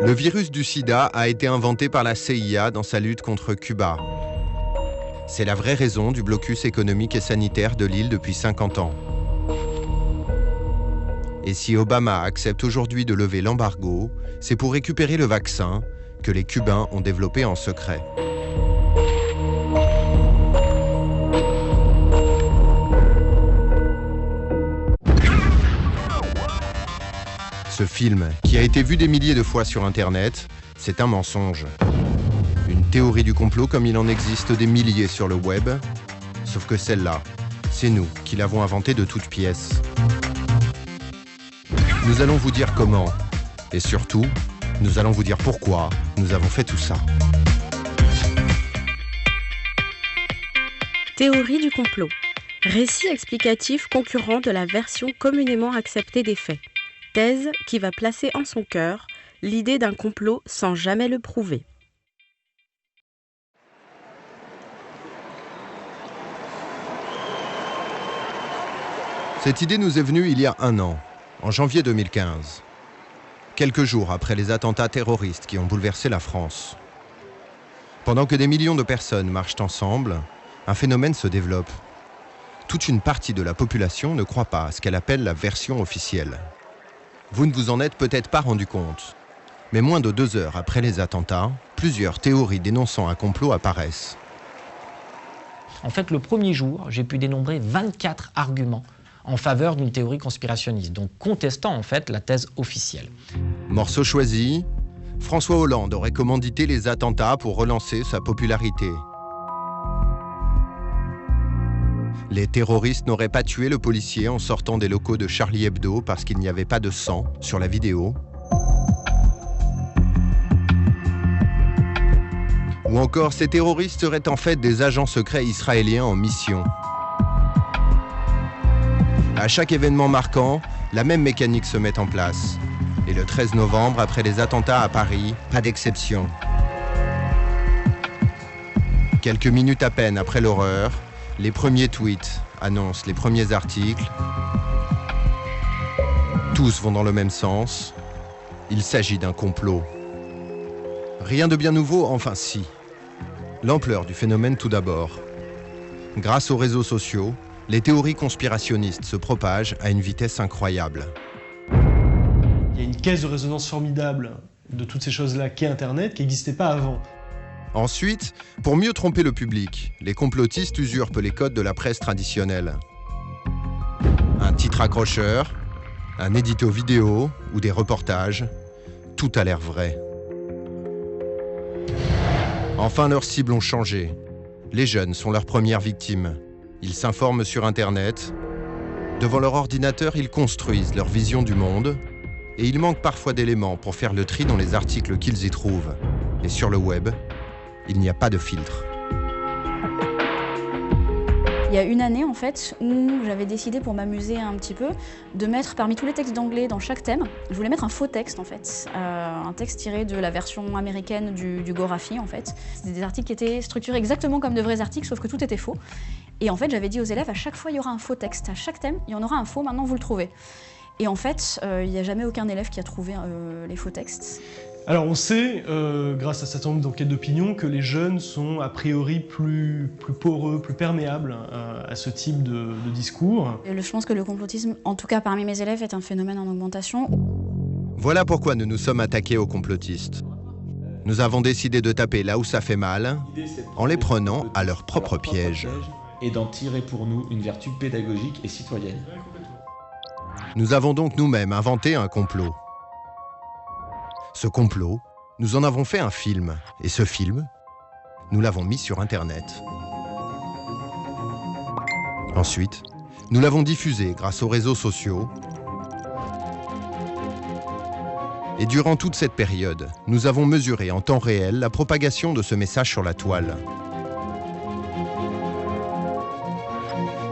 Le virus du sida a été inventé par la CIA dans sa lutte contre Cuba. C'est la vraie raison du blocus économique et sanitaire de l'île depuis 50 ans. Et si Obama accepte aujourd'hui de lever l'embargo, c'est pour récupérer le vaccin que les Cubains ont développé en secret. Ce film, qui a été vu des milliers de fois sur Internet, c'est un mensonge. Une théorie du complot comme il en existe des milliers sur le web, sauf que celle-là, c'est nous qui l'avons inventée de toutes pièces. Nous allons vous dire comment, et surtout, nous allons vous dire pourquoi nous avons fait tout ça. Théorie du complot. Récit explicatif concurrent de la version communément acceptée des faits. Thèse qui va placer en son cœur l'idée d'un complot sans jamais le prouver. Cette idée nous est venue il y a 1 an, en janvier 2015, quelques jours après les attentats terroristes qui ont bouleversé la France. Pendant que des millions de personnes marchent ensemble, un phénomène se développe. Toute une partie de la population ne croit pas à ce qu'elle appelle la version officielle. Vous ne vous en êtes peut-être pas rendu compte, mais moins de 2 heures après les attentats, plusieurs théories dénonçant un complot apparaissent. En fait, le premier jour, j'ai pu dénombrer 24 arguments en faveur d'une théorie conspirationniste, donc contestant en fait la thèse officielle. Morceau choisi, François Hollande aurait commandité les attentats pour relancer sa popularité. Les terroristes n'auraient pas tué le policier en sortant des locaux de Charlie Hebdo parce qu'il n'y avait pas de sang sur la vidéo. Ou encore, ces terroristes seraient en fait des agents secrets israéliens en mission. À chaque événement marquant, la même mécanique se met en place. Et le 13 novembre, après les attentats à Paris, pas d'exception. Quelques minutes à peine après l'horreur, les premiers tweets annoncent les premiers articles. Tous vont dans le même sens. Il s'agit d'un complot. Rien de bien nouveau, enfin si. L'ampleur du phénomène tout d'abord. Grâce aux réseaux sociaux, les théories conspirationnistes se propagent à une vitesse incroyable. Il y a une caisse de résonance formidable de toutes ces choses-là qu'est Internet, qui n'existait pas avant. Ensuite, pour mieux tromper le public, les complotistes usurpent les codes de la presse traditionnelle. Un titre accrocheur, un édito vidéo ou des reportages, tout a l'air vrai. Enfin, leurs cibles ont changé. Les jeunes sont leurs premières victimes. Ils s'informent sur Internet. Devant leur ordinateur, ils construisent leur vision du monde. Et il manque parfois d'éléments pour faire le tri dans les articles qu'ils y trouvent. Et sur le web, il n'y a pas de filtre. Il y a une année en fait où j'avais décidé pour m'amuser un petit peu de mettre parmi tous les textes d'anglais dans chaque thème, je voulais mettre un faux texte en fait, un texte tiré de la version américaine du Gorafi en fait. C'était des articles qui étaient structurés exactement comme de vrais articles sauf que tout était faux. Et en fait j'avais dit aux élèves à chaque fois il y aura un faux texte, à chaque thème il y en aura un faux, maintenant vous le trouvez. Et en fait il n'y a jamais aucun élève qui a trouvé les faux textes. Alors on sait, grâce à un certain nombre d'enquêtes d'opinion, que les jeunes sont a priori plus poreux, plus perméables à ce type de discours. Et je pense que le complotisme, en tout cas parmi mes élèves, est un phénomène en augmentation. Voilà pourquoi nous nous sommes attaqués aux complotistes. Nous avons décidé de taper là où ça fait mal, en les prenant à leur propre piège. Et d'en tirer pour nous une vertu pédagogique et citoyenne. Nous avons donc nous-mêmes inventé un complot. Ce complot, nous en avons fait un film. Et ce film, nous l'avons mis sur Internet. Ensuite, nous l'avons diffusé grâce aux réseaux sociaux. Et durant toute cette période, nous avons mesuré en temps réel la propagation de ce message sur la toile.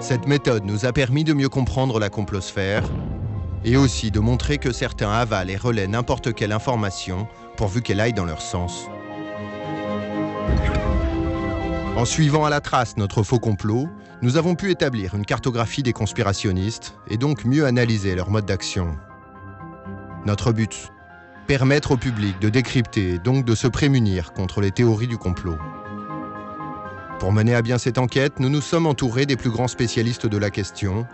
Cette méthode nous a permis de mieux comprendre la complosphère et aussi de montrer que certains avalent et relaient n'importe quelle information pourvu qu'elle aille dans leur sens. En suivant à la trace notre faux complot, nous avons pu établir une cartographie des conspirationnistes et donc mieux analyser leur mode d'action. Notre but, Permettre au public de décrypter et donc de se prémunir contre les théories du complot. Pour mener à bien cette enquête, nous nous sommes entourés des plus grands spécialistes de la question.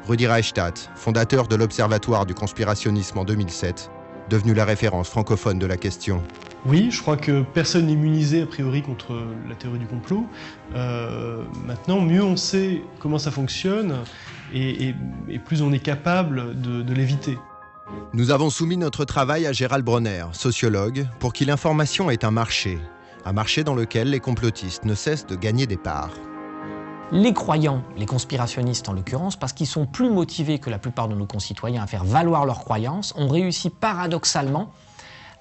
Rudi Reichstadt, fondateur de l'Observatoire du conspirationnisme en 2007, devenu la référence francophone de la question. Oui, je crois que personne n'est immunisé a priori contre la théorie du complot. Maintenant, mieux on sait comment ça fonctionne et plus on est capable de l'éviter. Nous avons soumis notre travail à Gérald Bronner, sociologue, pour qui l'information est un marché dans lequel les complotistes ne cessent de gagner des parts. Les croyants, les conspirationnistes en l'occurrence, parce qu'ils sont plus motivés que la plupart de nos concitoyens à faire valoir leurs croyances, ont réussi paradoxalement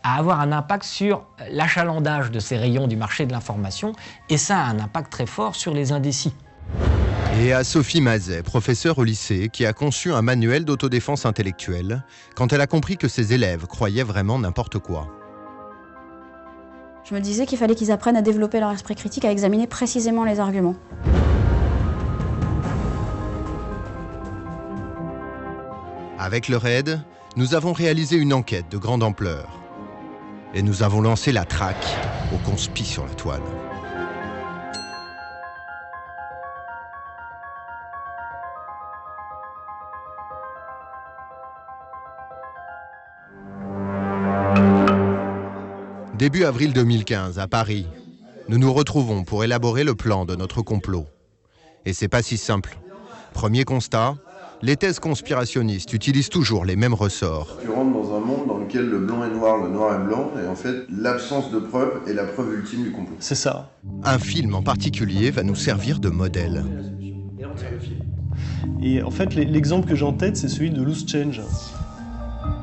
à avoir un impact sur l'achalandage de ces rayons du marché de l'information, et ça a un impact très fort sur les indécis. Et à Sophie Mazet, professeure au lycée, qui a conçu un manuel d'autodéfense intellectuelle quand elle a compris que ses élèves croyaient vraiment n'importe quoi. Je me disais qu'il fallait qu'ils apprennent à développer leur esprit critique, à examiner précisément les arguments. Avec leur aide, nous avons réalisé une enquête de grande ampleur. Et nous avons lancé la traque aux conspis sur la toile. Début avril 2015, à Paris, nous nous retrouvons pour élaborer le plan de notre complot. Et c'est pas si simple. Premier constat, les thèses conspirationnistes utilisent toujours les mêmes ressorts. Tu rentres dans un monde dans lequel le blanc est noir, le noir est blanc, et en fait, l'absence de preuve est la preuve ultime du complot. C'est ça. Un film en particulier va nous servir de modèle. Et en fait, l'exemple que j'ai en tête, c'est celui de Loose Change.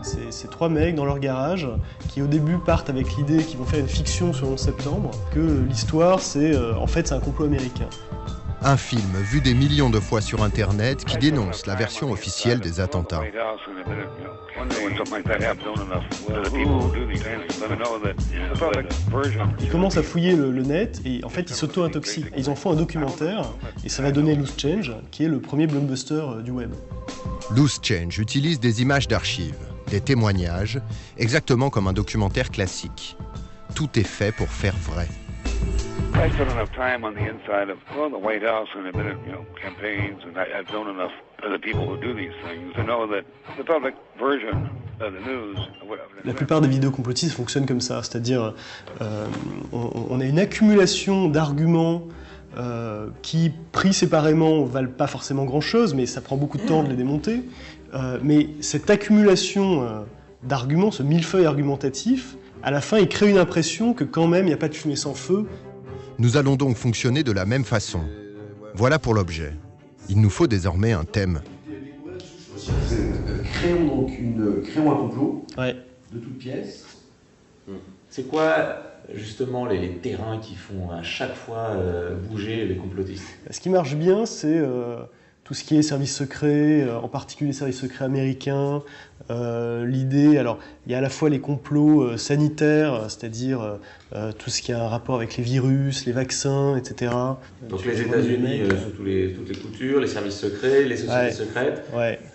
C'est trois mecs dans leur garage qui au début partent avec l'idée qu'ils vont faire une fiction sur le 11 septembre, que l'histoire c'est en fait c'est un complot américain. Un film vu des millions de fois sur Internet qui dénonce la version officielle des attentats. Ils commencent à fouiller le net et en fait ils s'auto-intoxiquent. Ils en font un documentaire et ça va donner Loose Change, qui est le premier blockbuster du web. Loose Change utilise des images d'archives, des témoignages, exactement comme un documentaire classique. Tout est fait pour faire vrai. I spent enough time on the inside of the White House and I've been in campaigns and I've known enough of the people who do these things to know that the public version of the news. La plupart des vidéos complotistes fonctionnent comme ça, c'est-à-dire on a une accumulation d'arguments qui, pris séparément, valent pas forcément grand-chose, mais ça prend beaucoup de temps de les démonter. Mais cette accumulation d'arguments, ce millefeuille argumentatif, à la fin, il crée une impression que quand même, il n'y a pas de fumée sans feu. Nous allons donc fonctionner de la même façon. Voilà pour l'objet. Il nous faut désormais un thème. Créons un complot ouais. De toutes pièces. C'est quoi justement les terrains qui font à chaque fois bouger les complotistes? Ce qui marche bien, c'est tout ce qui est services secrets, en particulier services secrets américains. L'idée, alors il y a à la fois les complots sanitaires, c'est-à-dire tout ce qui a un rapport avec les virus, les vaccins, etc. Donc les États-Unis sous toutes les coutures, les services secrets, les sociétés secrètes,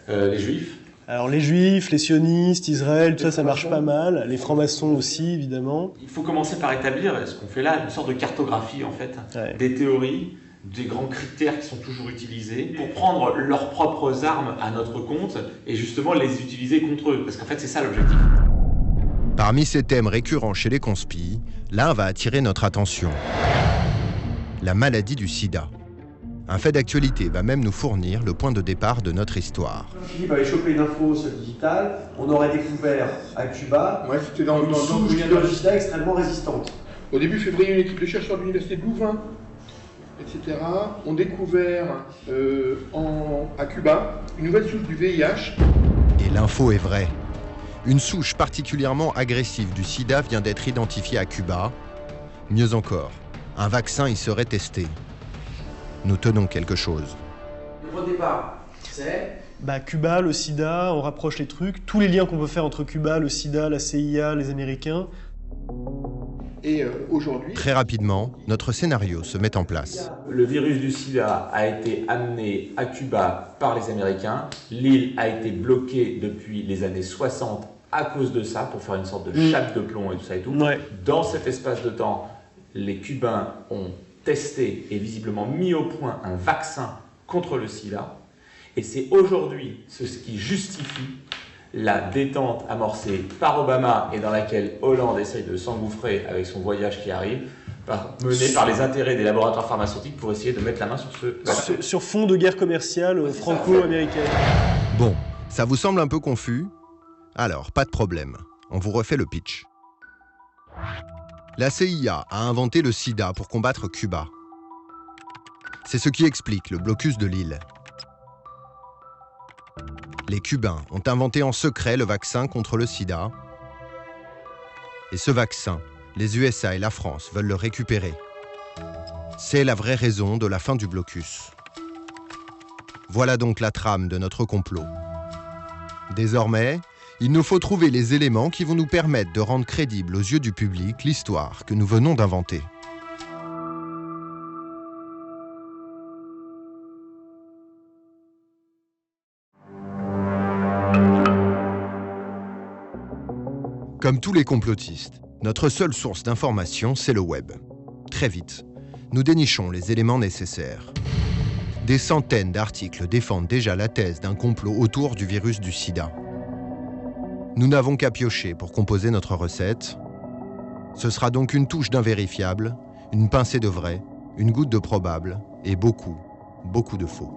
les Juifs. Alors les Juifs, les sionistes, Israël, tout ça marche pas mal. Les francs-maçons aussi, évidemment. Il faut commencer par établir, ce qu'on fait là, une sorte de cartographie en fait, des théories, des grands critères qui sont toujours utilisés pour prendre leurs propres armes à notre compte et justement les utiliser contre eux, parce qu'en fait c'est ça l'objectif. Parmi ces thèmes récurrents chez les conspis, l'un va attirer notre attention. La maladie du sida. Un fait d'actualité va même nous fournir le point de départ de notre histoire. Philippe avait chopé une info sur le digital, on aurait découvert à Cuba une souche de sida extrêmement résistante. Au début février, une équipe de chercheurs de l'université de Louvain, etc., ont découvert à Cuba une nouvelle souche du VIH. Et l'info est vraie. Une souche particulièrement agressive du sida vient d'être identifiée à Cuba. Mieux encore, un vaccin y serait testé. Nous tenons quelque chose. Le point de départ, c'est... Cuba, le sida, on rapproche les trucs. Tous les liens qu'on peut faire entre Cuba, le sida, la CIA, les Américains. Et aujourd'hui... Très rapidement, notre scénario se met en place. Le virus du sida a été amené à Cuba par les Américains. L'île a été bloquée depuis les années 60 à cause de ça, pour faire une sorte de chape de plomb et tout ça et tout. Ouais. Dans cet espace de temps, les Cubains ont testé et visiblement mis au point un vaccin contre le sida. Et c'est aujourd'hui ce qui justifie la détente amorcée par Obama et dans laquelle Hollande essaye de s'engouffrer avec son voyage qui arrive, mené par les intérêts des laboratoires pharmaceutiques pour essayer de mettre la main sur ce vaccin. Sur fond de guerre commerciale franco-américaine. Bon, ça vous semble un peu confus? Alors, pas de problème, on vous refait le pitch. La CIA a inventé le sida pour combattre Cuba. C'est ce qui explique le blocus de l'île. Les Cubains ont inventé en secret le vaccin contre le sida. Et ce vaccin, les USA et la France veulent le récupérer. C'est la vraie raison de la fin du blocus. Voilà donc la trame de notre complot. Désormais, il nous faut trouver les éléments qui vont nous permettre de rendre crédible aux yeux du public l'histoire que nous venons d'inventer. Comme tous les complotistes, notre seule source d'information, c'est le web. Très vite, nous dénichons les éléments nécessaires. Des centaines d'articles défendent déjà la thèse d'un complot autour du virus du sida. Nous n'avons qu'à piocher pour composer notre recette. Ce sera donc une touche d'invérifiable, une pincée de vrai, une goutte de probable et beaucoup, beaucoup de faux.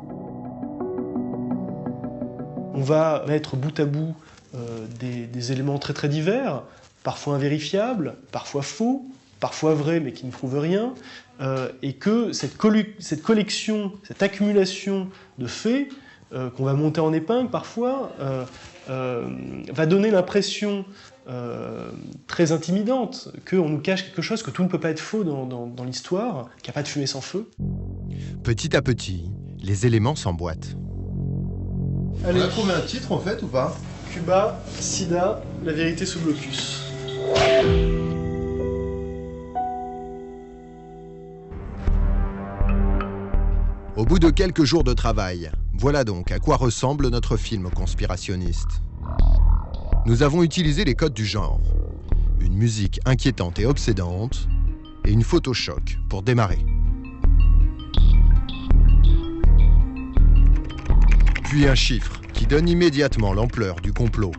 On va mettre bout à bout des éléments très très divers, parfois invérifiables, parfois faux, parfois vrais mais qui ne prouvent rien, et que cette collection, cette accumulation de faits qu'on va monter en épingle parfois, va donner l'impression très intimidante qu'on nous cache quelque chose, que tout ne peut pas être faux dans l'histoire, qu'il n'y a pas de fumée sans feu. Petit à petit, les éléments s'emboîtent. Allez, on a trouvé un titre en fait ou pas? Cuba, sida, la vérité sous blocus. Au bout de quelques jours de travail, voilà donc à quoi ressemble notre film conspirationniste. Nous avons utilisé les codes du genre, une musique inquiétante et obsédante, et une photo choc pour démarrer. Puis un chiffre qui donne immédiatement l'ampleur du complot.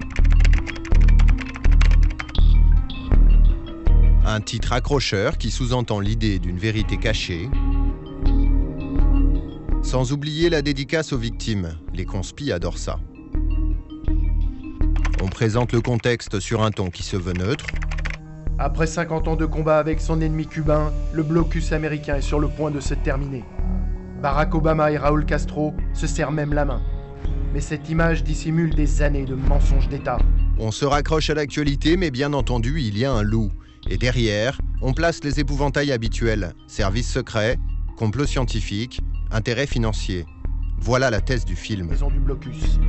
Un titre accrocheur qui sous-entend l'idée d'une vérité cachée. Sans oublier la dédicace aux victimes, les conspis adorent ça. On présente le contexte sur un ton qui se veut neutre. Après 50 ans de combat avec son ennemi cubain, le blocus américain est sur le point de se terminer. Barack Obama et Raúl Castro se serrent même la main. Mais cette image dissimule des années de mensonges d'État. On se raccroche à l'actualité, mais bien entendu, il y a un loup. Et derrière, on place les épouvantails habituels. Services secrets, complot scientifique, intérêts financiers. Voilà la thèse du film. Maison du blocus.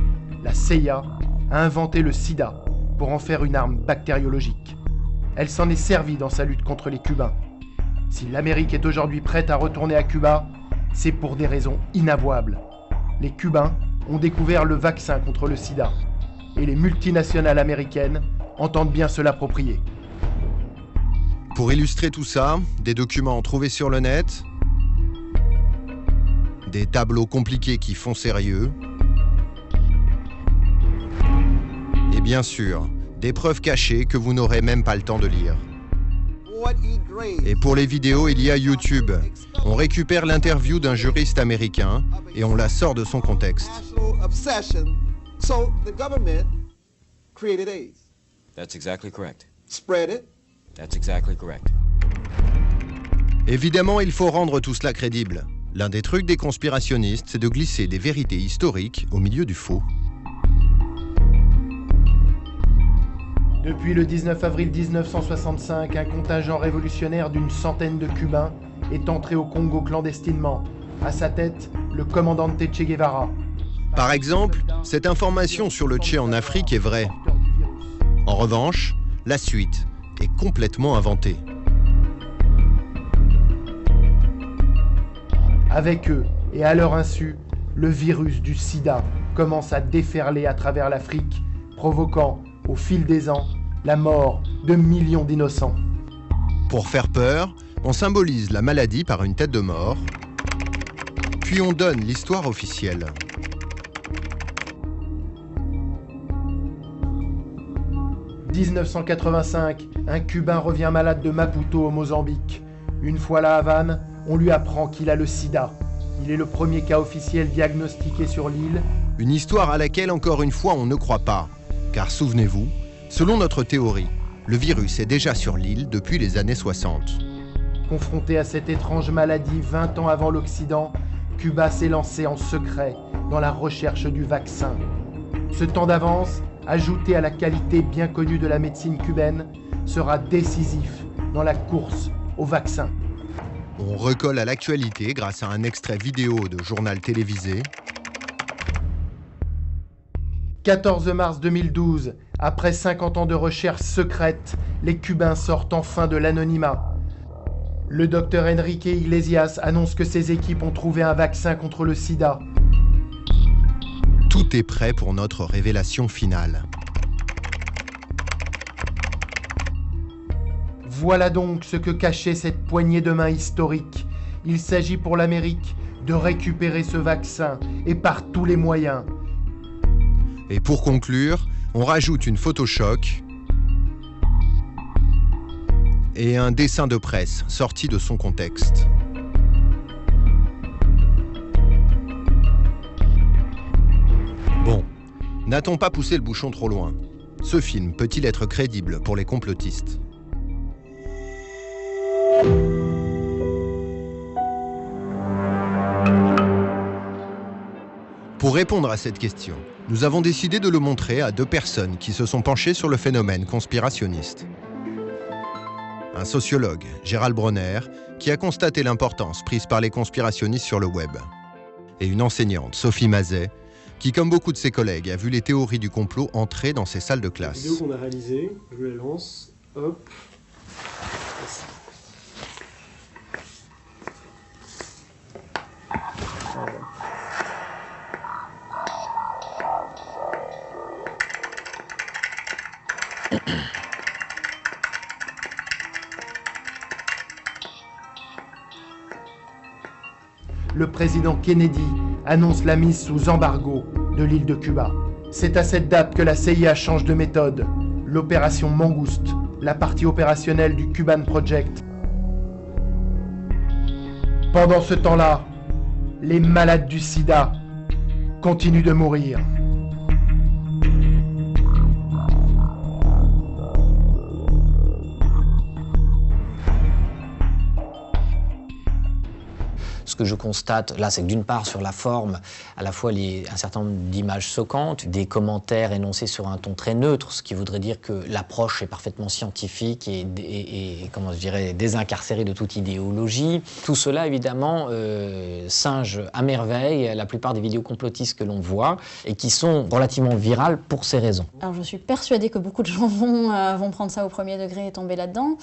La CIA a inventé le sida pour en faire une arme bactériologique. Elle s'en est servie dans sa lutte contre les Cubains. Si l'Amérique est aujourd'hui prête à retourner à Cuba, c'est pour des raisons inavouables. Les Cubains ont découvert le vaccin contre le sida. Et les multinationales américaines entendent bien se l'approprier. Pour illustrer tout ça, des documents trouvés sur le net, des tableaux compliqués qui font sérieux, et bien sûr, des preuves cachées que vous n'aurez même pas le temps de lire. Et pour les vidéos, il y a YouTube. On récupère l'interview d'un juriste américain et on la sort de son contexte. That's exactly correct. Spread it. That's exactly correct. Évidemment, il faut rendre tout cela crédible. L'un des trucs des conspirationnistes, c'est de glisser des vérités historiques au milieu du faux. Depuis le 19 avril 1965, un contingent révolutionnaire d'une centaine de Cubains est entré au Congo clandestinement. À sa tête, le commandant Che Guevara. Par exemple, cette information sur le Che en Afrique est vraie. En revanche, la suite est complètement inventée. Avec eux, et à leur insu, le virus du sida commence à déferler à travers l'Afrique, provoquant, au fil des ans, la mort de millions d'innocents. Pour faire peur, on symbolise la maladie par une tête de mort, puis on donne l'histoire officielle. « 1985, un Cubain revient malade de Maputo au Mozambique. Une fois à La Havane, on lui apprend qu'il a le sida. Il est le premier cas officiel diagnostiqué sur l'île. Une histoire à laquelle, encore une fois, on ne croit pas. Car souvenez-vous, selon notre théorie, le virus est déjà sur l'île depuis les années 60. Confronté à cette étrange maladie 20 ans avant l'Occident, Cuba s'est lancé en secret dans la recherche du vaccin. Ce temps d'avance, ajouté à la qualité bien connue de la médecine cubaine, sera décisif dans la course au vaccin. On recolle à l'actualité grâce à un extrait vidéo de journal télévisé. 14 mars 2012, après 50 ans de recherche secrète, les Cubains sortent enfin de l'anonymat. Le docteur Enrique Iglesias annonce que ses équipes ont trouvé un vaccin contre le sida. Tout est prêt pour notre révélation finale. Voilà donc ce que cachait cette poignée de main historique. Il s'agit pour l'Amérique de récupérer ce vaccin, et par tous les moyens. Et pour conclure, on rajoute une photo choc et un dessin de presse sorti de son contexte. Bon, n'a-t-on pas poussé le bouchon trop loin? Ce film peut-il être crédible pour les complotistes? Pour répondre à cette question, nous avons décidé de le montrer à deux personnes qui se sont penchées sur le phénomène conspirationniste. Un sociologue, Gérald Bronner, qui a constaté l'importance prise par les conspirationnistes sur le web. Et une enseignante, Sophie Mazet, qui, comme beaucoup de ses collègues, a vu les théories du complot entrer dans ses salles de classe. La vidéo qu'on a réalisée, je vous la lance, hop. Voilà. Le président Kennedy annonce la mise sous embargo de l'île de Cuba. C'est à cette date que la CIA change de méthode. L'opération Mangouste, la partie opérationnelle du Cuban Project. Pendant ce temps-là, les malades du sida continuent de mourir. Ce que je constate là, c'est que d'une part, sur la forme, à la fois un certain nombre d'images choquantes, des commentaires énoncés sur un ton très neutre, ce qui voudrait dire que l'approche est parfaitement scientifique et comment je dirais, désincarcérée de toute idéologie. Tout cela, évidemment, singe à merveille la plupart des vidéos complotistes que l'on voit et qui sont relativement virales pour ces raisons. Alors je suis persuadée que beaucoup de gens vont prendre ça au premier degré et tomber là-dedans.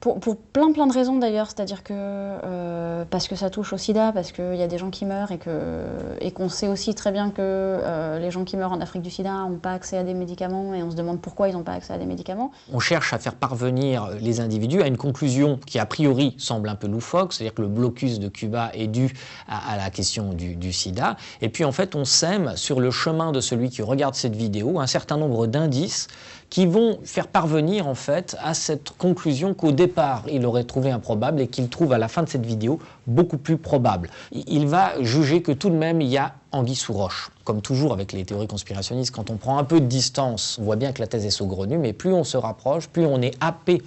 Pour plein de raisons d'ailleurs, c'est-à-dire que parce que ça touche au sida, parce qu'il y a des gens qui meurent et qu'on sait aussi très bien que les gens qui meurent en Afrique du sida n'ont pas accès à des médicaments et on se demande pourquoi ils n'ont pas accès à des médicaments. On cherche à faire parvenir les individus à une conclusion qui a priori semble un peu loufoque, c'est-à-dire que le blocus de Cuba est dû à la question du sida, et puis en fait on sème sur le chemin de celui qui regarde cette vidéo un certain nombre d'indices qui vont faire parvenir en fait à cette conclusion qu'au départ il aurait trouvé improbable et qu'il trouve à la fin de cette vidéo beaucoup plus probable. Il va juger que tout de même il y a anguille sous roche. Comme toujours avec les théories conspirationnistes, quand on prend un peu de distance, on voit bien que la thèse est saugrenue, mais plus on se rapproche, plus on est happé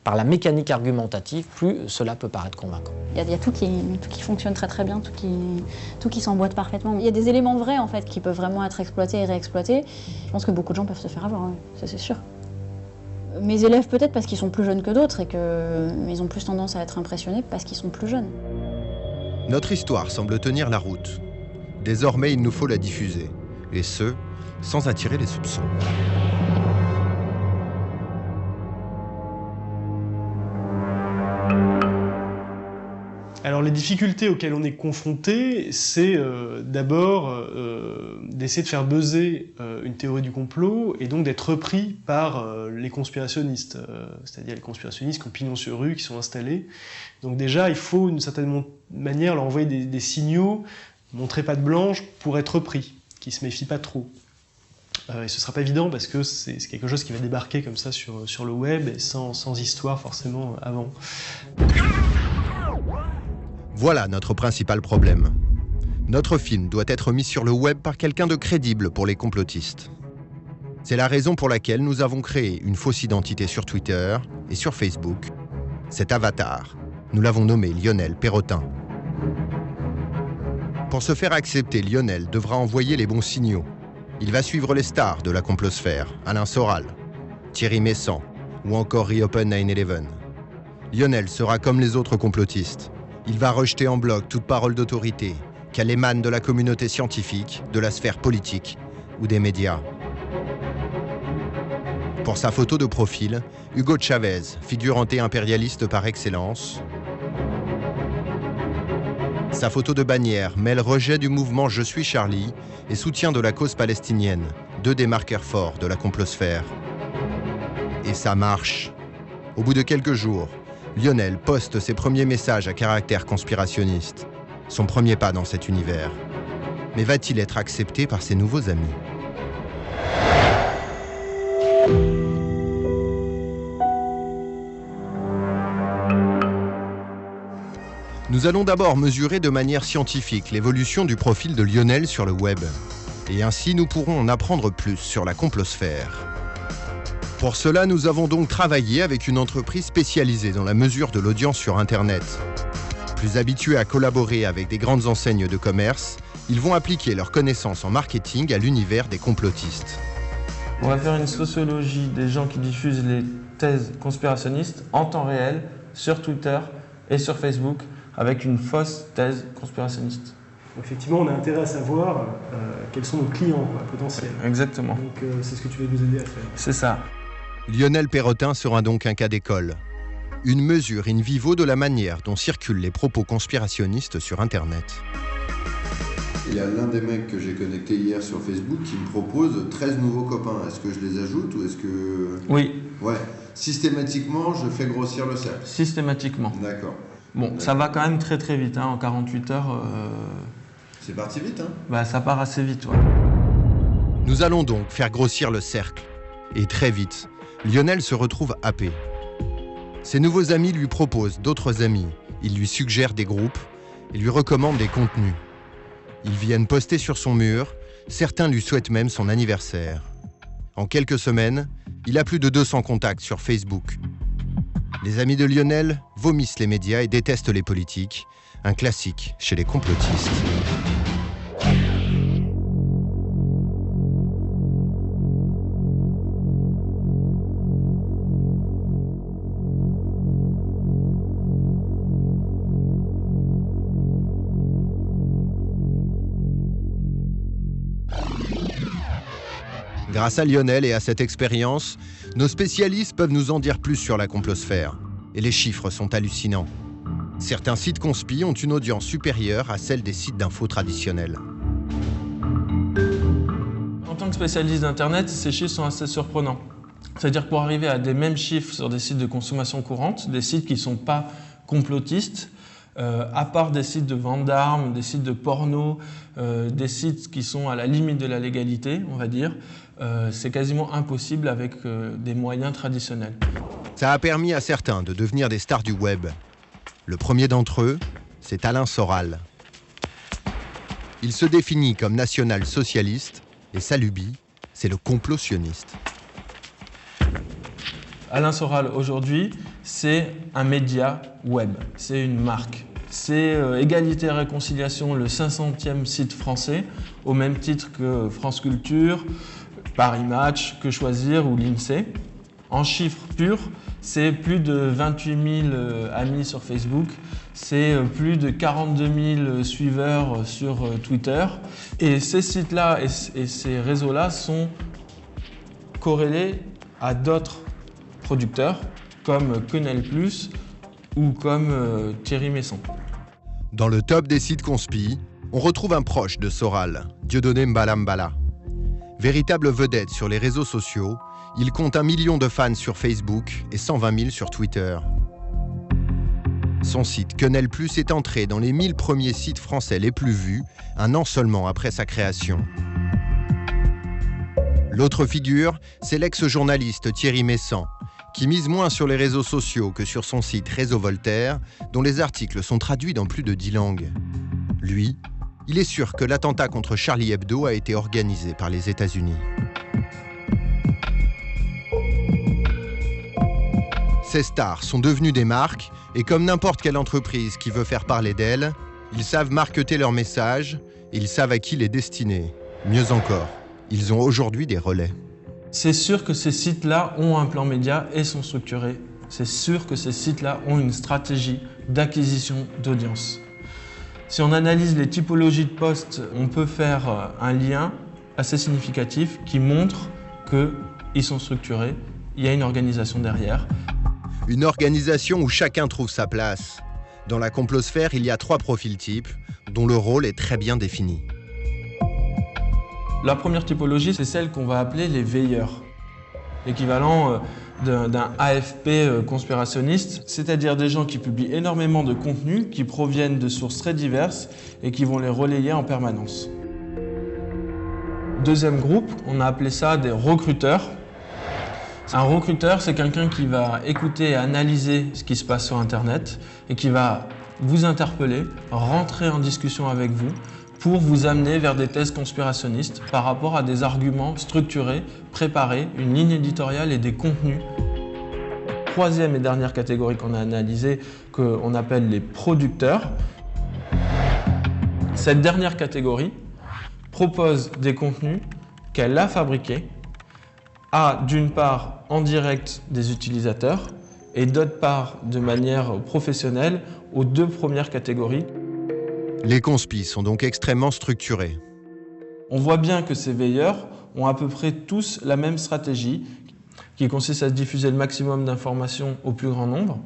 par la mécanique argumentative, plus cela peut paraître convaincant. Il y a tout qui fonctionne très bien, tout qui s'emboîte parfaitement. Il y a des éléments vrais en fait qui peuvent vraiment être exploités et réexploités. Je pense que beaucoup de gens peuvent se faire avoir, ça c'est sûr. Mes élèves peut-être parce qu'ils sont plus jeunes que d'autres et qu'ils ont plus tendance à être impressionnés parce qu'ils sont plus jeunes. Notre histoire semble tenir la route. Désormais, il nous faut la diffuser, et ce, sans attirer les soupçons. Alors les difficultés auxquelles on est confronté, c'est d'abord d'essayer de faire buzzer une théorie du complot et donc d'être repris par les conspirationnistes, c'est-à-dire les conspirationnistes qui ont pignon sur rue, qui sont installés. Donc déjà, il faut d'une certaine manière leur envoyer des signaux, montrer patte blanche pour être repris, qu'ils ne se méfient pas trop. Et ce ne sera pas évident parce que c'est quelque chose qui va débarquer comme ça sur le web et sans histoire forcément avant. Voilà notre principal problème. Notre film doit être mis sur le web par quelqu'un de crédible pour les complotistes. C'est la raison pour laquelle nous avons créé une fausse identité sur Twitter et sur Facebook. Cet avatar, nous l'avons nommé Lionel Perrotin. Pour se faire accepter, Lionel devra envoyer les bons signaux. Il va suivre les stars de la complosphère, Alain Soral, Thierry Messant ou encore Reopen 9/11. Lionel sera comme les autres complotistes. Il va rejeter en bloc toute parole d'autorité, qu'elle émane de la communauté scientifique, de la sphère politique ou des médias. Pour sa photo de profil, Hugo Chavez, figure anti-impérialiste par excellence. Sa photo de bannière mêle rejet du mouvement Je suis Charlie et soutien de la cause palestinienne, deux des marqueurs forts de la complosphère. Et ça marche. Au bout de quelques jours, Lionel poste ses premiers messages à caractère conspirationniste, son premier pas dans cet univers. Mais va-t-il être accepté par ses nouveaux amis ? Nous allons d'abord mesurer de manière scientifique l'évolution du profil de Lionel sur le web. Et ainsi, nous pourrons en apprendre plus sur la complosphère. Pour cela, nous avons donc travaillé avec une entreprise spécialisée dans la mesure de l'audience sur Internet. Plus habitués à collaborer avec des grandes enseignes de commerce, ils vont appliquer leurs connaissances en marketing à l'univers des complotistes. On va faire une sociologie des gens qui diffusent les thèses conspirationnistes en temps réel sur Twitter et sur Facebook avec une fausse thèse conspirationniste. Effectivement, on a intérêt à savoir quels sont nos clients potentiels. Exactement. Donc c'est ce que tu vas nous aider à faire. C'est ça. Lionel Perrotin sera donc un cas d'école. Une mesure in vivo de la manière dont circulent les propos conspirationnistes sur Internet. Il y a l'un des mecs que j'ai connecté hier sur Facebook qui me propose 13 nouveaux copains. Est-ce que je les ajoute ou est-ce que... Oui. Ouais. Systématiquement, je fais grossir le cercle. Systématiquement. D'accord. Bon, ça va quand même très très vite, hein, en 48 heures. C'est parti vite, hein ? Bah, ça part assez vite, ouais. Nous allons donc faire grossir le cercle. Et très vite, Lionel se retrouve happé. Ses nouveaux amis lui proposent d'autres amis. Ils lui suggèrent des groupes et lui recommandent des contenus. Ils viennent poster sur son mur. Certains lui souhaitent même son anniversaire. En quelques semaines, il a plus de 200 contacts sur Facebook. Les amis de Lionel vomissent les médias et détestent les politiques. Un classique chez les complotistes. Grâce à Lionel et à cette expérience, nos spécialistes peuvent nous en dire plus sur la complosphère. Et les chiffres sont hallucinants. Certains sites conspi ont une audience supérieure à celle des sites d'infos traditionnels. En tant que spécialiste d'Internet, ces chiffres sont assez surprenants. C'est-à-dire que pour arriver à des mêmes chiffres sur des sites de consommation courante, des sites qui ne sont pas complotistes, à part des sites de vente d'armes, des sites de porno, des sites qui sont à la limite de la légalité, on va dire, c'est quasiment impossible avec des moyens traditionnels. Ça a permis à certains de devenir des stars du web. Le premier d'entre eux, c'est Alain Soral. Il se définit comme national-socialiste et sa lubie, c'est le complot-sioniste. Alain Soral, aujourd'hui, c'est un média web, c'est une marque. C'est Égalité et Réconciliation, le 500e site français, au même titre que France Culture, Paris Match, Que Choisir ou l'INSEE. En chiffres purs, c'est plus de 28 000 amis sur Facebook, c'est plus de 42 000 suiveurs sur Twitter. Et ces sites-là et ces réseaux-là sont corrélés à d'autres producteurs comme Quenelle Plus ou comme Thierry Messant. Dans le top des sites conspi, on retrouve un proche de Soral, Dieudonné Mbalambala. Véritable vedette sur les réseaux sociaux, il compte 1 million de fans sur Facebook et 120 000 sur Twitter. Son site Quenelle Plus est entré dans les 1000 premiers sites français les plus vus, un an seulement après sa création. L'autre figure, c'est l'ex-journaliste Thierry Messant, qui mise moins sur les réseaux sociaux que sur son site Réseau Voltaire, dont les articles sont traduits dans plus de 10 langues. Lui, il est sûr que l'attentat contre Charlie Hebdo a été organisé par les États-Unis. Ces stars sont devenues des marques et comme n'importe quelle entreprise qui veut faire parler d'elles, ils savent marketer leurs messages et ils savent à qui les destiner. Mieux encore, ils ont aujourd'hui des relais. C'est sûr que ces sites-là ont un plan média et sont structurés. C'est sûr que ces sites-là ont une stratégie d'acquisition d'audience. Si on analyse les typologies de posts, on peut faire un lien assez significatif qui montre qu'ils sont structurés, il y a une organisation derrière. Une organisation où chacun trouve sa place. Dans la complosphère, il y a 3 profils types, dont le rôle est très bien défini. La première typologie, c'est celle qu'on va appeler les veilleurs. L'équivalent d'un AFP conspirationniste, c'est-à-dire des gens qui publient énormément de contenu, qui proviennent de sources très diverses et qui vont les relayer en permanence. Deuxième groupe, on a appelé ça des recruteurs. Un recruteur, c'est quelqu'un qui va écouter et analyser ce qui se passe sur Internet et qui va vous interpeller, rentrer en discussion avec vous pour vous amener vers des thèses conspirationnistes par rapport à des arguments structurés, préparés, une ligne éditoriale et des contenus. Troisième et dernière catégorie qu'on a analysée, qu'on appelle les producteurs. Cette dernière catégorie propose des contenus qu'elle a fabriqués à, d'une part, en direct des utilisateurs et d'autre part, de manière professionnelle, aux 2 premières catégories. Les conspis sont donc extrêmement structurés. On voit bien que ces veilleurs ont à peu près tous la même stratégie, qui consiste à diffuser le maximum d'informations au plus grand nombre,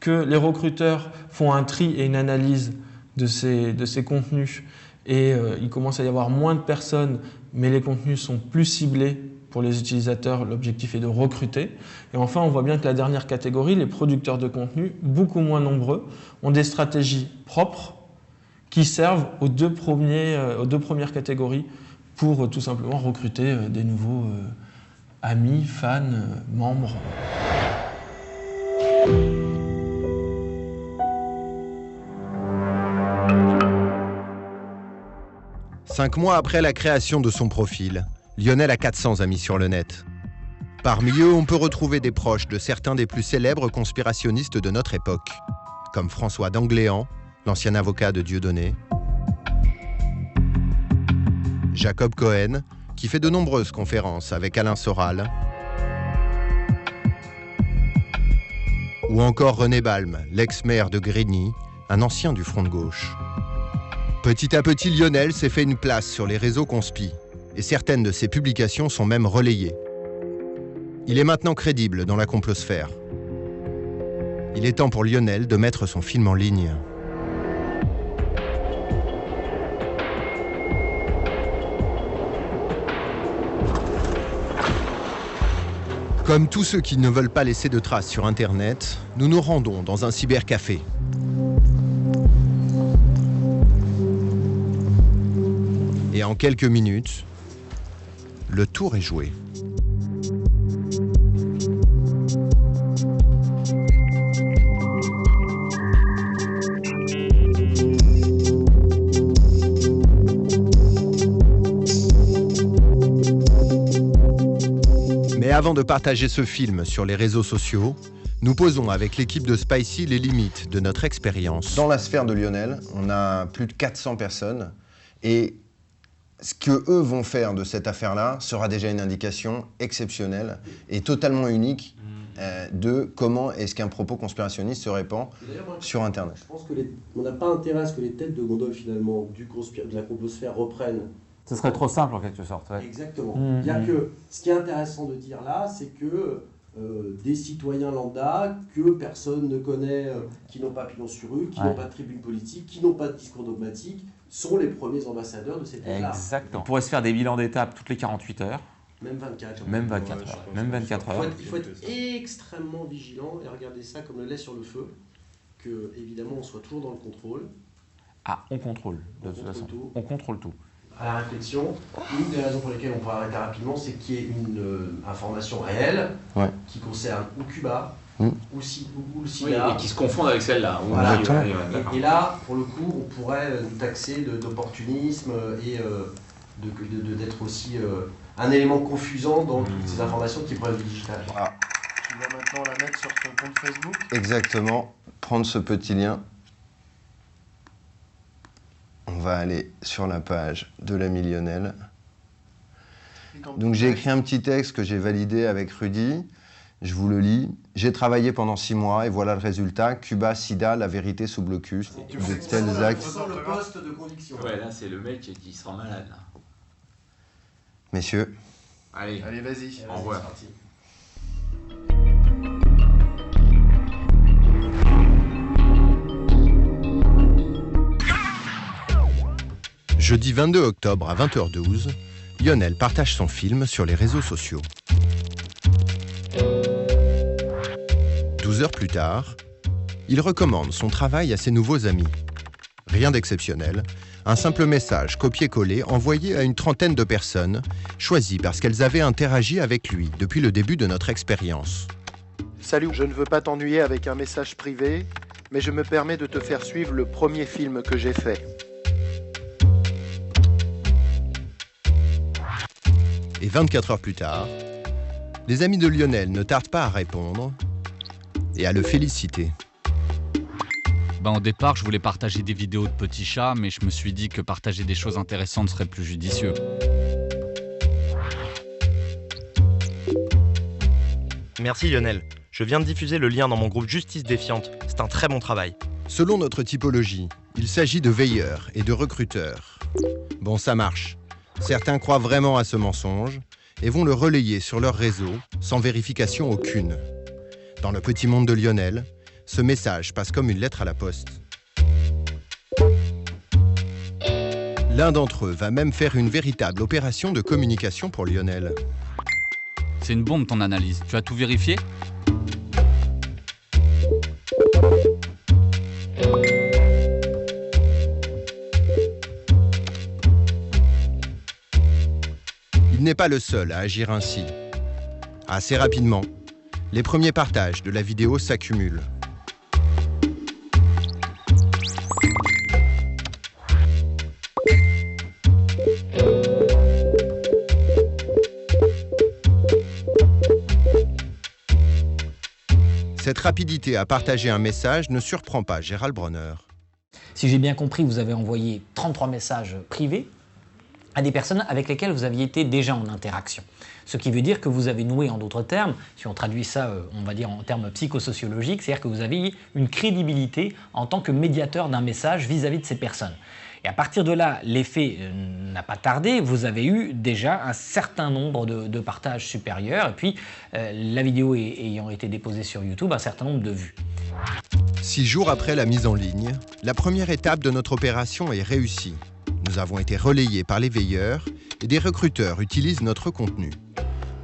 que les recruteurs font un tri et une analyse de ces contenus, et il commence à y avoir moins de personnes, mais les contenus sont plus ciblés pour les utilisateurs, l'objectif est de recruter. Et enfin, on voit bien que la dernière catégorie, les producteurs de contenu, beaucoup moins nombreux, ont des stratégies propres qui servent aux 2 premières catégories pour tout simplement recruter des nouveaux amis, fans, membres. 5 mois après la création de son profil, Lionel a 400 amis sur le net. Parmi eux, on peut retrouver des proches de certains des plus célèbres conspirationnistes de notre époque, comme François d'Angléan, l'ancien avocat de Dieudonné, Jacob Cohen, qui fait de nombreuses conférences avec Alain Soral, ou encore René Balme, l'ex-maire de Grigny, un ancien du Front de gauche. Petit à petit, Lionel s'est fait une place sur les réseaux conspi, et certaines de ses publications sont même relayées. Il est maintenant crédible dans la complosphère. Il est temps pour Lionel de mettre son film en ligne. Comme tous ceux qui ne veulent pas laisser de traces sur Internet, nous nous rendons dans un cybercafé. Et en quelques minutes, le tour est joué. Mais avant de partager ce film sur les réseaux sociaux, nous posons avec l'équipe de Spicy les limites de notre expérience. Dans la sphère de Lionel, on a plus de 400 personnes et ce qu'eux vont faire de cette affaire-là sera déjà une indication exceptionnelle et totalement unique de comment est-ce qu'un propos conspirationniste se répand sur Internet. Je pense qu'on n'a pas intérêt à ce que les têtes de gondole finalement de la complosphère reprennent. Ce serait trop simple en quelque sorte. Ouais. Exactement. C'est-à-dire que ce qui est intéressant de dire là, c'est que des citoyens lambda que personne ne connaît, qui n'ont pas pignon sur rue, qui n'ont pas de tribune politique, qui n'ont pas de discours dogmatique, sont les premiers ambassadeurs de cette ère-là. Exactement. On pourrait se faire des bilans d'étape toutes les 48 heures. Même 24. Même 24 heures. Même 24 heures. Il faut être extrêmement vigilant et regarder ça comme le lait sur le feu, que évidemment on soit toujours dans le contrôle. Ah, on contrôle, de toute façon. On contrôle tout. À la réflexion, une des raisons pour lesquelles on peut arrêter rapidement, c'est qu'il y ait une information réelle qui concerne ou Cuba, ou le SIDA. Oui, et qui se confondent avec celle-là. Voilà. Et là, pour le coup, on pourrait nous taxer d'opportunisme et d'être aussi un élément confusant dans toutes ces informations qui pourraient être digitales. Ah. Tu vas maintenant la mettre sur ton compte Facebook ? Exactement. Prendre ce petit lien. On va aller sur la page de l'ami Lionel. Donc j'ai écrit un petit texte que j'ai validé avec Rudy. Je vous le lis. J'ai travaillé pendant 6 mois et voilà le résultat. Cuba, SIDA, la vérité sous blocus. De tels actes. Le poste de conviction. Ouais, là c'est le mec qui sera malade. Là. Messieurs. Allez, vas-y. Au revoir. Jeudi 22 octobre à 20h12, Lionel partage son film sur les réseaux sociaux. 12 heures plus tard, il recommande son travail à ses nouveaux amis. Rien d'exceptionnel, un simple message copié-collé envoyé à une trentaine de personnes, choisies parce qu'elles avaient interagi avec lui depuis le début de notre expérience. Salut, je ne veux pas t'ennuyer avec un message privé, mais je me permets de te faire suivre le premier film que j'ai fait. Et 24 heures plus tard, les amis de Lionel ne tardent pas à répondre et à le féliciter. Au départ, je voulais partager des vidéos de petits chats, mais je me suis dit que partager des choses intéressantes serait plus judicieux. Merci Lionel. Je viens de diffuser le lien dans mon groupe Justice Défiante. C'est un très bon travail. Selon notre typologie, il s'agit de veilleurs et de recruteurs. Bon, ça marche. Certains croient vraiment à ce mensonge et vont le relayer sur leur réseau sans vérification aucune. Dans le petit monde de Lionel, ce message passe comme une lettre à la poste. L'un d'entre eux va même faire une véritable opération de communication pour Lionel. C'est une bombe ton analyse. Tu as tout vérifié ? Il n'est pas le seul à agir ainsi. Assez rapidement, les premiers partages de la vidéo s'accumulent. Cette rapidité à partager un message ne surprend pas Gérald Bronner. Si j'ai bien compris, vous avez envoyé 33 messages privés à des personnes avec lesquelles vous aviez été déjà en interaction. Ce qui veut dire que vous avez noué, en d'autres termes, si on traduit ça, on va dire en termes psychosociologiques, c'est-à-dire que vous avez une crédibilité en tant que médiateur d'un message vis-à-vis de ces personnes. Et à partir de là, l'effet n'a pas tardé, vous avez eu déjà un certain nombre de partages supérieurs, et puis la vidéo ayant été déposée sur YouTube, un certain nombre de vues. 6 jours après la mise en ligne, la première étape de notre opération est réussie. Nous avons été relayés par les veilleurs et des recruteurs utilisent notre contenu.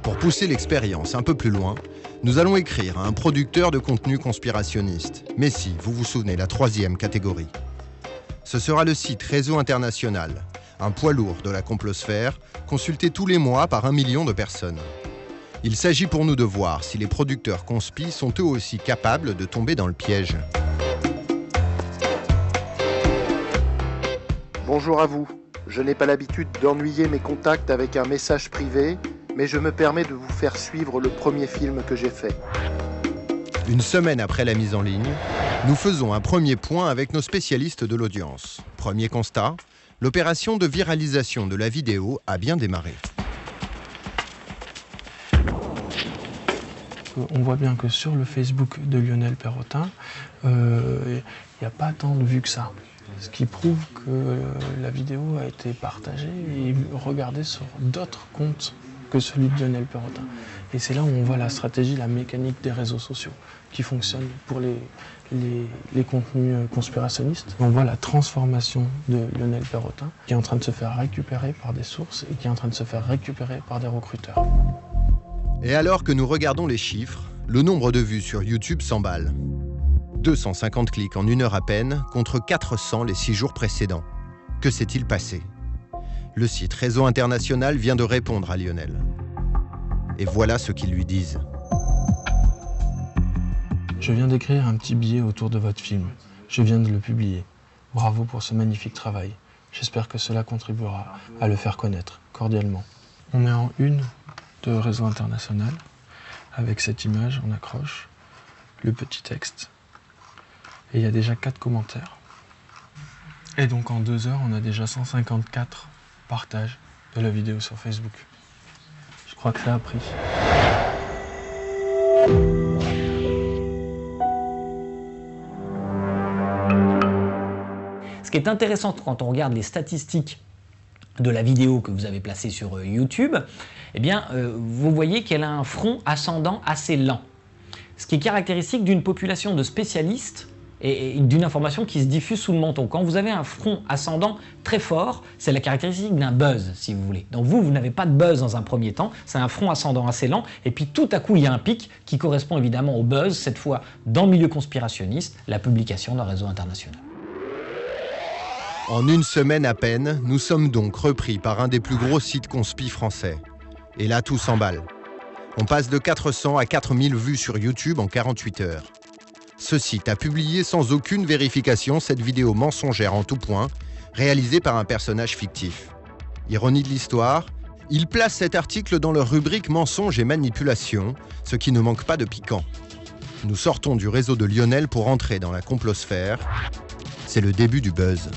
Pour pousser l'expérience un peu plus loin, nous allons écrire à un producteur de contenu conspirationniste. Mais si, vous vous souvenez, la 3e catégorie. Ce sera le site Réseau International, un poids lourd de la complosphère, consulté tous les mois par 1 million de personnes. Il s'agit pour nous de voir si les producteurs conspi sont eux aussi capables de tomber dans le piège. Bonjour à vous. Je n'ai pas l'habitude d'ennuyer mes contacts avec un message privé, mais je me permets de vous faire suivre le premier film que j'ai fait. Une semaine après la mise en ligne, nous faisons un premier point avec nos spécialistes de l'audience. Premier constat, l'opération de viralisation de la vidéo a bien démarré. On voit bien que sur le Facebook de Lionel Perrotin, il n'y a pas tant de vues que ça. Ce qui prouve que la vidéo a été partagée et regardée sur d'autres comptes que celui de Lionel Perrotin. Et c'est là où on voit la stratégie, la mécanique des réseaux sociaux qui fonctionne pour les contenus conspirationnistes. On voit la transformation de Lionel Perrotin qui est en train de se faire récupérer par des sources et qui est en train de se faire récupérer par des recruteurs. Et alors que nous regardons les chiffres, le nombre de vues sur YouTube s'emballe. 250 clics en 1 heure à peine contre 400 les 6 jours précédents. Que s'est-il passé ? Le site Réseau International vient de répondre à Lionel. Et voilà ce qu'ils lui disent. Je viens d'écrire un petit billet autour de votre film. Je viens de le publier. Bravo pour ce magnifique travail. J'espère que cela contribuera à le faire connaître, cordialement. On est en une de Réseau International, avec cette image, on accroche le petit texte. Et il y a déjà 4 commentaires. Et donc en 2 heures, on a déjà 154 partages de la vidéo sur Facebook. Je crois que ça a pris. Ce qui est intéressant quand on regarde les statistiques de la vidéo que vous avez placée sur YouTube, eh bien, vous voyez qu'elle a un front ascendant assez lent. Ce qui est caractéristique d'une population de spécialistes et d'une information qui se diffuse sous le menton. Quand vous avez un front ascendant très fort, c'est la caractéristique d'un buzz, si vous voulez. Donc vous n'avez pas de buzz dans un premier temps, c'est un front ascendant assez lent, et puis tout à coup, il y a un pic qui correspond évidemment au buzz, cette fois dans le milieu conspirationniste, la publication d'un réseau international. En 1 semaine à peine, nous sommes donc repris par un des plus gros sites conspi français. Et là, tout s'emballe. On passe de 400 à 4000 vues sur YouTube en 48 heures. Ce site a publié sans aucune vérification cette vidéo mensongère en tout point, réalisée par un personnage fictif. Ironie de l'histoire, ils placent cet article dans leur rubrique mensonges et manipulations, ce qui ne manque pas de piquant. Nous sortons du réseau de Lionel pour entrer dans la complosphère. C'est le début du buzz.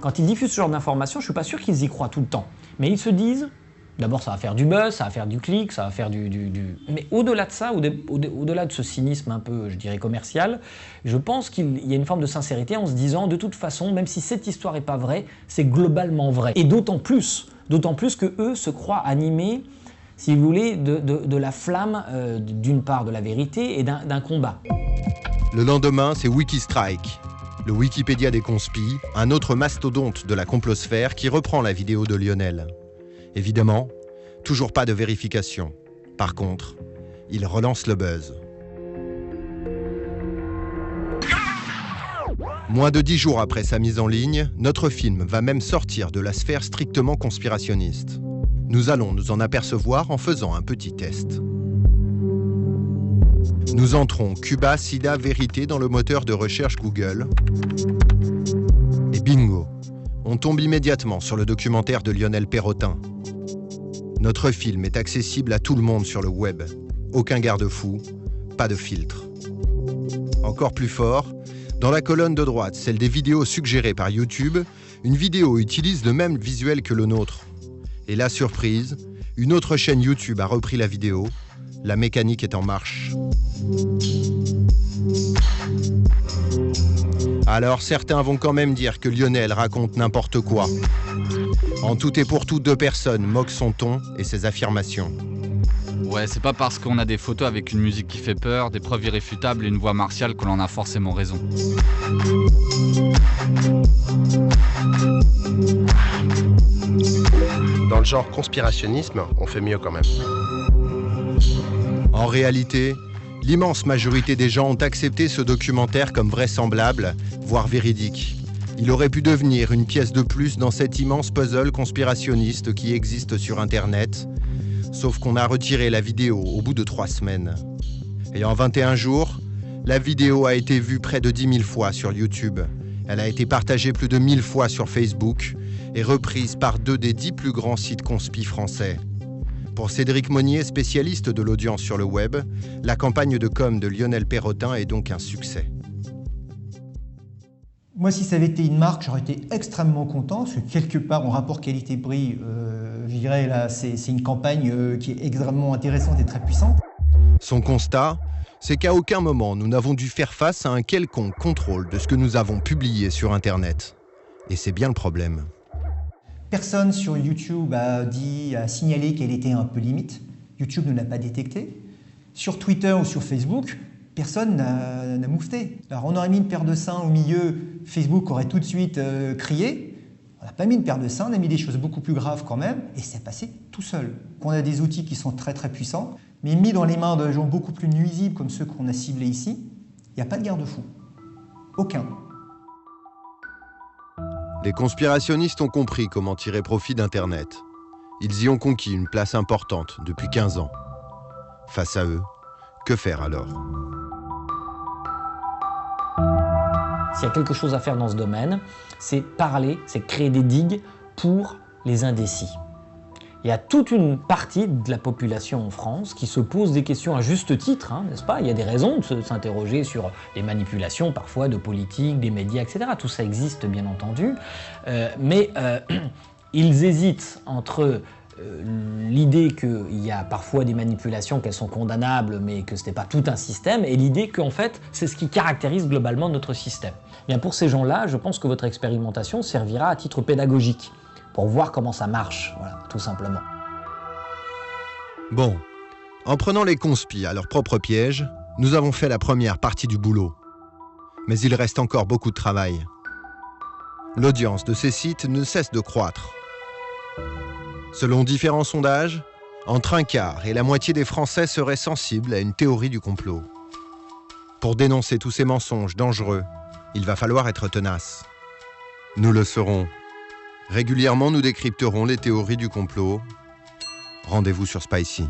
Quand ils diffusent ce genre d'informations, je ne suis pas sûr qu'ils y croient tout le temps. Mais ils se disent, d'abord ça va faire du buzz, ça va faire du clic, ça va faire du... Mais au-delà de ça, au-delà de ce cynisme un peu, je dirais, commercial, je pense qu'il y a une forme de sincérité en se disant, de toute façon, même si cette histoire n'est pas vraie, c'est globalement vrai. Et d'autant plus que eux se croient animés, si vous voulez, de la flamme, d'une part de la vérité et d'un combat. Le lendemain, c'est Wikistrike, le Wikipédia des conspis, un autre mastodonte de la complosphère qui reprend la vidéo de Lionel. Évidemment, toujours pas de vérification. Par contre, il relance le buzz. Moins de 10 jours après sa mise en ligne, notre film va même sortir de la sphère strictement conspirationniste. Nous allons nous en apercevoir en faisant un petit test. Nous entrons Cuba, Sida, Vérité dans le moteur de recherche Google. Et bingo, on tombe immédiatement sur le documentaire de Lionel Perrotin. Notre film est accessible à tout le monde sur le web. Aucun garde-fou, pas de filtre. Encore plus fort, dans la colonne de droite, celle des vidéos suggérées par YouTube, une vidéo utilise le même visuel que le nôtre. Et la surprise, une autre chaîne YouTube a repris la vidéo. La mécanique est en marche. Alors certains vont quand même dire que Lionel raconte n'importe quoi. En tout et pour tout, 2 personnes moquent son ton et ses affirmations. Ouais, c'est pas parce qu'on a des photos avec une musique qui fait peur, des preuves irréfutables et une voix martiale que l'on a forcément raison. Dans le genre conspirationnisme, on fait mieux quand même. En réalité, l'immense majorité des gens ont accepté ce documentaire comme vraisemblable, voire véridique. Il aurait pu devenir une pièce de plus dans cet immense puzzle conspirationniste qui existe sur Internet, sauf qu'on a retiré la vidéo au bout de 3 semaines. Et en 21 jours, la vidéo a été vue près de 10 000 fois sur YouTube. Elle a été partagée plus de 1000 fois sur Facebook et reprise par 2 des 10 plus grands sites conspi français. Pour Cédric Monnier, spécialiste de l'audience sur le web, la campagne de com de Lionel Perrotin est donc un succès. Moi, si ça avait été une marque, j'aurais été extrêmement content, parce que quelque part, en rapport qualité-prix, je dirais là, c'est une campagne qui est extrêmement intéressante et très puissante. Son constat, c'est qu'à aucun moment, nous n'avons dû faire face à un quelconque contrôle de ce que nous avons publié sur Internet. Et c'est bien le problème. Personne sur YouTube a signalé qu'elle était un peu limite. YouTube ne l'a pas détecté. Sur Twitter ou sur Facebook, personne n'a moufté. Alors on aurait mis une paire de seins au milieu, Facebook aurait tout de suite crié. On n'a pas mis une paire de seins, on a mis des choses beaucoup plus graves quand même, et c'est passé tout seul. On a des outils qui sont très très puissants, mais mis dans les mains de gens beaucoup plus nuisibles comme ceux qu'on a ciblés ici, il n'y a pas de garde-fou. Aucun. Les conspirationnistes ont compris comment tirer profit d'Internet. Ils y ont conquis une place importante depuis 15 ans. Face à eux, que faire alors ? S'il y a quelque chose à faire dans ce domaine, c'est parler, c'est créer des digues pour les indécis. Il y a toute une partie de la population en France qui se pose des questions à juste titre, n'est-ce pas ? Il y a des raisons de s'interroger sur les manipulations parfois de politique, des médias, etc. Tout ça existe bien entendu, mais ils hésitent entre l'idée qu'il y a parfois des manipulations, qu'elles sont condamnables, mais que ce n'est pas tout un système, et l'idée qu'en fait, c'est ce qui caractérise globalement notre système. Bien, pour ces gens-là, je pense que votre expérimentation servira à titre pédagogique, pour voir comment ça marche, voilà, tout simplement. Bon, en prenant les conspis à leur propre piège, nous avons fait la première partie du boulot. Mais il reste encore beaucoup de travail. L'audience de ces sites ne cesse de croître. Selon différents sondages, entre un quart et la moitié des Français seraient sensibles à une théorie du complot. Pour dénoncer tous ces mensonges dangereux, il va falloir être tenace. Nous le serons. Régulièrement, nous décrypterons les théories du complot. Rendez-vous sur Spicy.